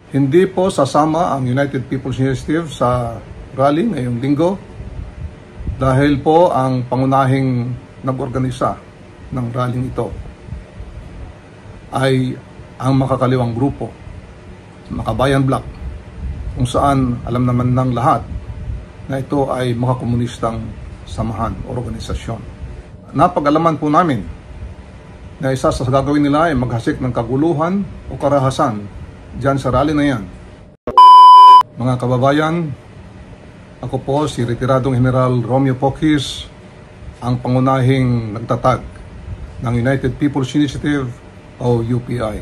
Hindi po sasama ang United People's Initiative sa rally ngayong linggo dahil po ang pangunahing nag-organisa ng rally ito ay ang makakaliwang grupo, Makabayan Bloc, kung saan alam naman ng lahat na ito ay makakomunistang samahan o organisasyon. Napag-alaman po namin na isa sa gagawin nila ay maghasik ng kaguluhan o karahasan diyan sa rally na yan. Mga kababayan, ako po si Retiradong General Romeo Pocis, ang pangunahing nagtatag ng United People's Initiative o UPI.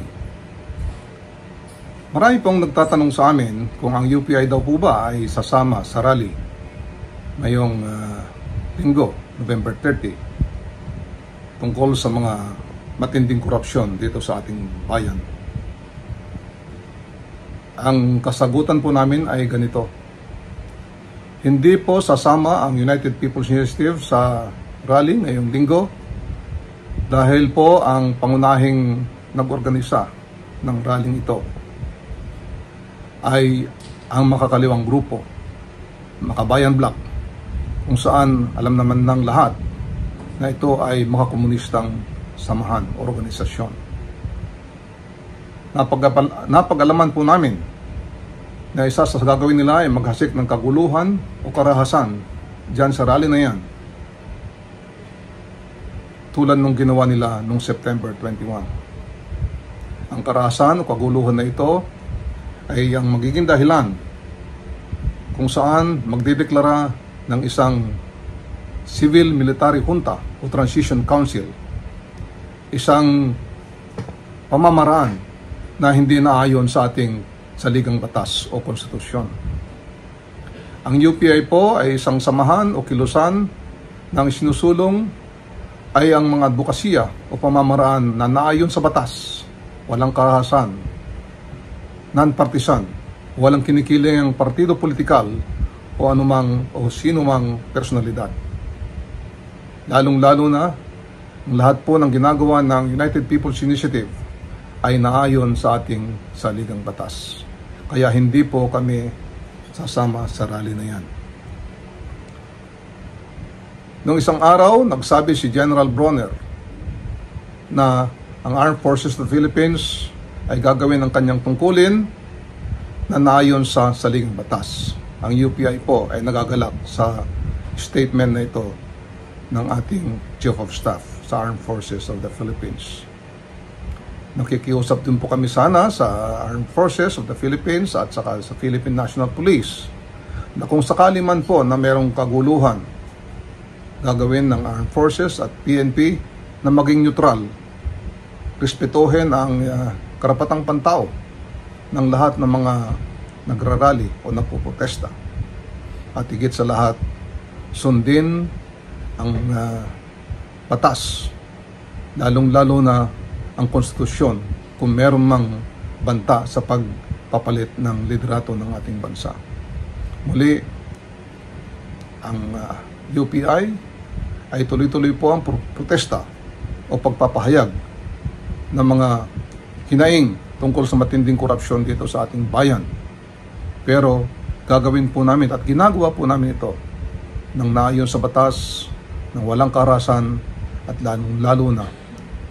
Marami pong nagtatanong sa amin kung ang UPI daw po ba ay sasama sa rally ngayong linggo, November 30, tungkol sa mga matinding korupsyon dito sa ating bayan. Ang kasagutan po namin ay ganito. Hindi po sasama ang United People's Initiative sa rally ngayong linggo dahil po ang pangunahing nag-organisa ng rally ito ay ang makakaliwang grupo, Makabayan Bloc, kung saan alam naman ng lahat na ito ay makakomunistang samahan o organisasyon. Napag-alaman po namin na isa sa gagawin nila ay maghasik ng kaguluhan o karahasan diyan sa rally na yan, tulad nung ginawa nila noong September 21. Ang karahasan o kaguluhan na ito ay ang magiging dahilan kung saan magdedeklara ng isang civil military junta o transition council, isang pamamaraan na hindi naayon sa ating saligang batas o konstitusyon. Ang UPI po ay isang samahan o kilusan ng sinusulong ay ang mga advokasya o pamamaraan na naayon sa batas, walang karahasan, non-partisan, walang kinikiling ang partido politikal o anumang o sinumang personalidad. Lalong-lalo na ang lahat po ng ginagawa ng United People's Initiative ay naayon sa ating saligang batas. Kaya hindi po kami sasama sa rally na yan. Noong isang araw, nagsabi si General Bronner na ang Armed Forces of the Philippines ay gagawin ang kanyang tungkulin na naayon sa saligang batas. Ang UPI po ay nagagalak sa statement na ito ng ating Chief of Staff sa Armed Forces of the Philippines. Nakikiusap din po kami sana sa Armed Forces of the Philippines at saka sa Philippine National Police na kung sakali man po na merong kaguluhan gagawin ng Armed Forces at PNP na maging neutral, respetuhin ang karapatang pantao ng lahat ng mga nagrarally o nagpoprotesta. At higit sa lahat, sundin ang batas, lalong-lalo na ang konstitusyon kung meron mang banta sa pagpapalit ng liderato ng ating bansa. Muli, ang UPI ay tuloy-tuloy po ang protesta o pagpapahayag ng mga hinaing tungkol sa matinding korupsyon dito sa ating bayan. Pero gagawin po namin at ginagawa po namin ito ng naayon sa batas, ng walang karahasan at lalong-lalo na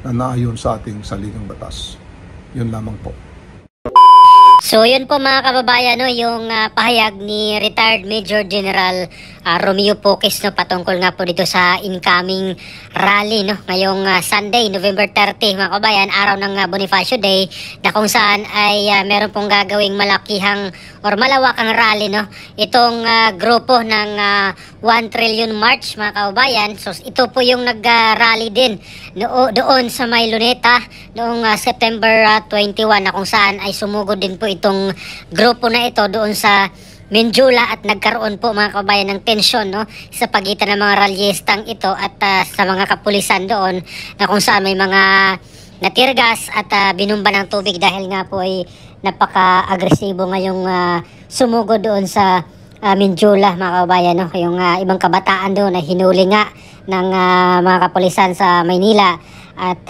naayon sa ating saligang batas. Yun lamang po. So yun po mga kababayan, no, yung pahayag ni retired Major General Romeo Pocis, no, patungkol nga po dito sa incoming rally, no, ngayong Sunday, November 30, mga kababayan, araw ng Bonifacio Day, na kung saan ay meron pong gagawing malakihang or malawakang rally, no, itong grupo ng 1 Trillion March, mga kababayan. So ito po yung nag-rally din doon sa May Luneta noong September 21, na kung saan ay sumugod din po itong grupo na ito doon sa Minjula at nagkaroon po mga kabayan ng tensyon, no, sa pagitan ng mga ralyestang ito at sa mga kapulisan doon, na kung saan may mga natirgas at binumba ng tubig dahil nga po ay napaka-agresibo ngayong sumugod doon sa Minjula, mga kabayan, no. Yung ibang kabataan doon ay hinuli nga ng mga kapulisan sa Maynila At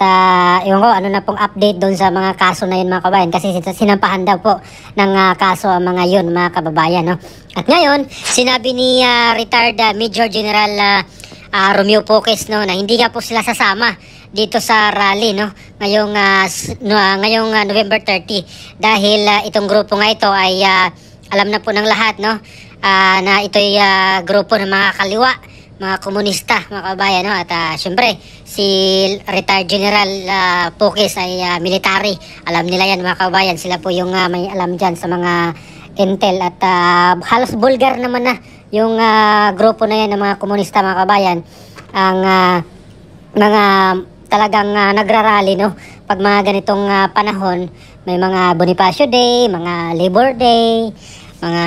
ewan ko ano na pong update doon sa mga kaso na yun mga kababayan, kasi sinampahan daw po ng kaso ang mga yun mga kababayan, no? At ngayon sinabi ni retired Major General Romeo Poques, no, na hindi nga po sila sasama dito sa rally, no, ngayong November 30 dahil itong grupo nga ito ay alam na po ng lahat, no, na ito'y grupo ng mga kaliwa, mga komunista mga kababayan, no? At syempre si retired General Poques ay military, alam nila yan mga kababayan, sila po yung may alam dyan sa mga intel at halos bulgar naman na yung grupo na yan ng mga komunista mga kabayan, ang mga talagang nagrarally, no, pag mga ganitong panahon, may mga Bonifacio Day, mga Labor Day, mga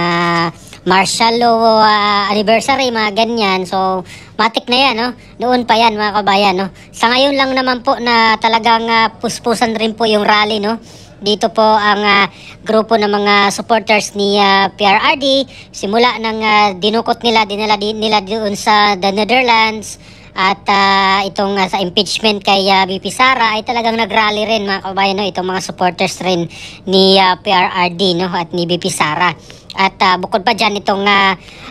martial law anniversary, mga ganyan. So matik na yan, no, noon pa yan mga kabayan, no. Sa ngayon lang naman po na talagang puspusan rin po yung rally, no. Dito po ang grupo ng mga supporters ni PRRD, simula ng dinukot nila, dinala nila doon sa the Netherlands, at itong sa impeachment kay VP Sara ay talagang nagrally rin mga kabayan, no, itong mga supporters rin ni PRRD, no, at ni VP Sara. At bukod pa dyan itong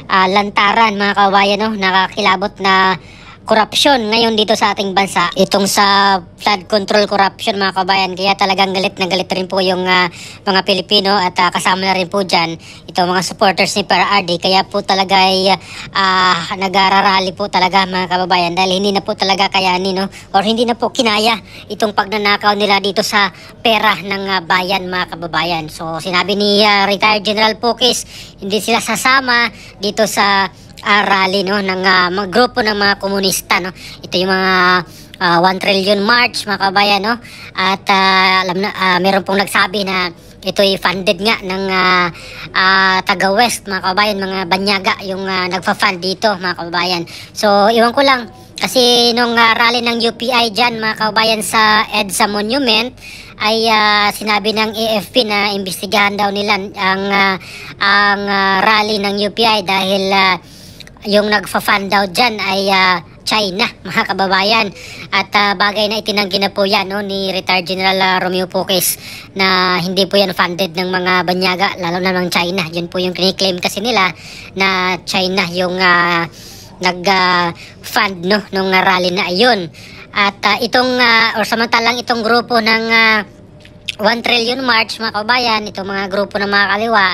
lantaran mga kabayan, no, nakakilabot na korupsyon ngayon dito sa ating bansa, itong sa flood control corruption mga kabayan, kaya talagang galit na galit rin po yung mga Pilipino, at kasama na rin po dyan itong mga supporters ni PRRD, kaya po talaga ay nagararally po talaga mga kababayan, dahil hindi na po talaga kayanin, no, or hindi na po kinaya itong pagnanakaw nila dito sa pera ng bayan mga kababayan. So sinabi ni retired General Poques, hindi sila sasama dito sa rally, no, ng mga grupo ng mga komunista, no. Ito yung mga 1 trillion march mga kabayan, no. At alam na meron pong nagsabi na ito'y funded nga ng taga West mga kabayan, mga banyaga yung nagfa-fund dito mga kababayan. So iwan ko lang, kasi nung rally ng UPI dyan mga kababayan sa EDSA Monument ay sinabi ng AFP na imbestigahan daw nila ang rally ng UPI dahil yung nagfa-fund daw dyan ay China mga kababayan. At bagay na itinanggi na po yan, no, ni retired General Romeo Poques, na hindi po yan funded ng mga banyaga, lalo na ng China. Yun po yung kiniklaim kasi nila, na China yung nag-fund, no, nung rally na ayun. At itong or samantalang itong grupo ng 1 trillion march mga kabayan, itong mga grupo ng mga kaliwa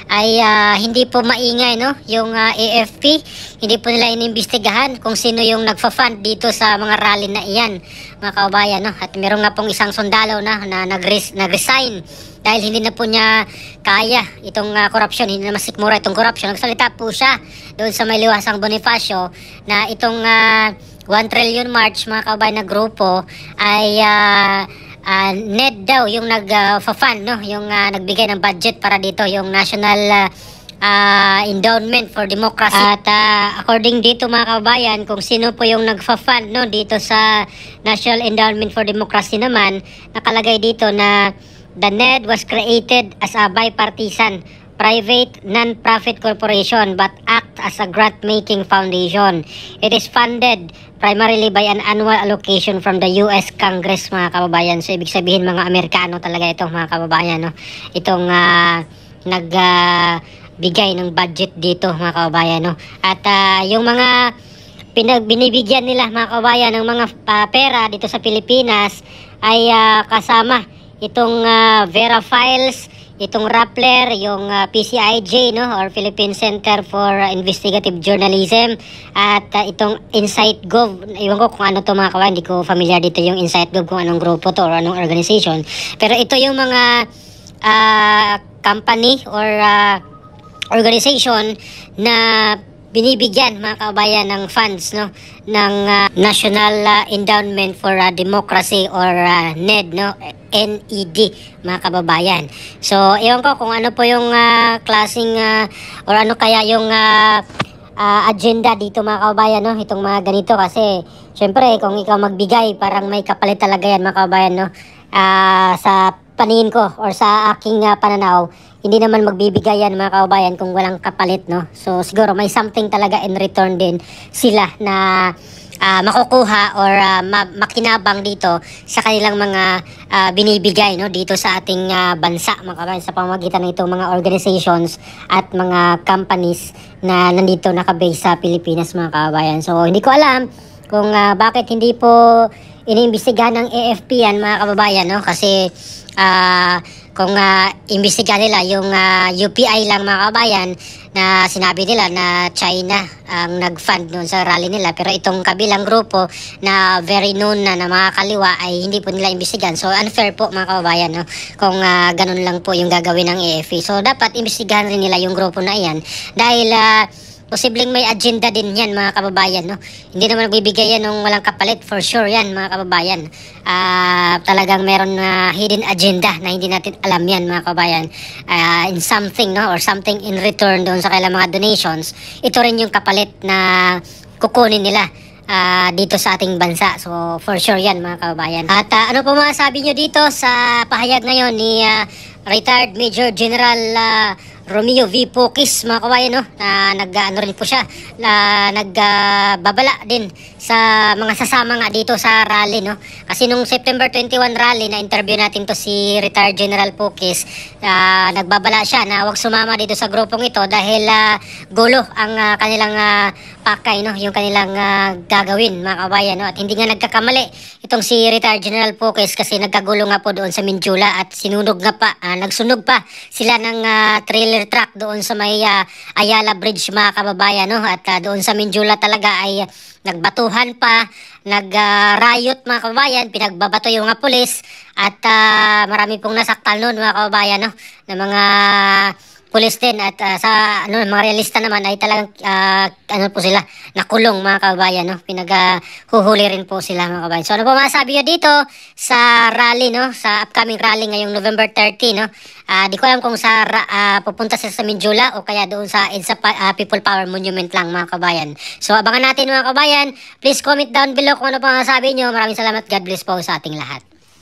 ay hindi po maingay, no, yung AFP, hindi po nila inimbestigahan kung sino yung nagfa-fund dito sa mga rally na iyan mga kabayan, no. At meron nga pong isang sundalo na nag-resign dahil hindi na po niya kaya itong korupsyon, hindi na masikmura itong korupsyon. Nagsalita po siya doon sa may liwasang Bonifacio na itong 1 trillion march mga kabayan na grupo ay NED daw yung nag-fund, no, yung nagbigay ng budget para dito, yung National Endowment for Democracy. At according dito mga kabayan, kung sino po yung nagfa-fund, no, dito sa National Endowment for Democracy naman, nakalagay dito na the NED was created as a bipartisan private non-profit corporation but act as a grant-making foundation. It is funded primarily by an annual allocation from the US Congress mga kababayan. So ibig sabihin mga Amerikano talaga itong mga kababayan, no, itong nagbigay ng budget dito mga kababayan, no. At yung mga binibigyan nila mga kababayan ng mga pera dito sa Pilipinas ay kasama itong Vera Files, itong Rappler, yung PCIJ, no, or Philippine Center for Investigative Journalism, at itong InsightGov. Iwan ko kung ano to mga kawan, hindi ko familiar dito yung InsightGov kung anong grupo to or anong organization. Pero ito yung mga company or organization na binibigyan mga kabayan ng funds, no, ng National Endowment for Democracy or NED, no, NED mga kababayan. So ewan ko kung ano po yung klaseng or ano kaya yung agenda dito mga kabayan, no, itong mga ganito, kasi syempre kung ikaw magbigay parang may kapalit talaga yan mga kabayan, no. Sa paningin ko or sa aking pananaw, hindi naman magbibigay yan mga kababayan kung walang kapalit, no? So siguro may something talaga in return din sila na makukuha or makinabang dito sa kanilang mga binibigay, no, dito sa ating bansa mga kababayan, sa pamamagitan ng itong mga organizations at mga companies na nandito nakabase sa Pilipinas mga kababayan. So hindi ko alam kung bakit hindi po iniimbestigahan ng AFP yan mga kababayan, no? Kasi kung imbestigahan nila yung UPI lang mga kababayan, na sinabi nila na China ang nag-fund noon sa rally nila, pero itong kabilang grupo na very known na mga kaliwa ay hindi po nila imbestigahan. So unfair po mga kababayan, no? Kung ganun lang po yung gagawin ng AFP. So dapat imbestigahan rin nila yung grupo na iyan dahil posibleng may agenda din yan mga kababayan, no? Hindi naman nagbibigay yan ng walang kapalit, for sure yan mga kababayan. Talagang meron na hidden agenda na hindi natin alam yan mga kababayan. In something, no, or something in return doon sa kailang mga donations, ito rin yung kapalit na kukunin nila dito sa ating bansa. So for sure yan mga kababayan. At ano po masasabi nyo dito sa pahayag ngayon ni retired Major General Romeo V. Pocis mga kababayan, no? Nag-ano rin po siya, nagbabala din sa mga sasama nga dito sa rally, no? Kasi nung September 21 rally na interview natin to si retired General Pocis, nagbabala siya na wag sumama dito sa grupong ito dahil gulo ang kanilang pakay, no? Yung kanilang gagawin mga kababayan, no? At hindi nga nagkakamali itong si retired General Pocis kasi nagkagulo nga po doon sa Minjula at sinunog nga pa, nagsunog pa sila ng trailer truck doon sa may Ayala Bridge mga kababayan, no? At doon sa Minjula talaga ay nagbatuhan pa, nag-riot mga kababayan, pinagbabato yung mga pulis at marami pong nasaktan noon mga kababayan, no? Na mga pulis din at sa mga realista naman ay talagang po sila nakulong mga kababayan, no? Pinaghuhuli rin po sila mga kababayan. So ano po masasabi nyo dito sa rally, no? Sa upcoming rally ngayong November 30, no? Di ko alam kung pupunta sa Minjula o kaya doon sa EDSA People Power Monument lang mga kababayan. So abangan natin mga kababayan. Please comment down below kung ano po masasabi nyo. Maraming salamat. God bless po sa ating lahat.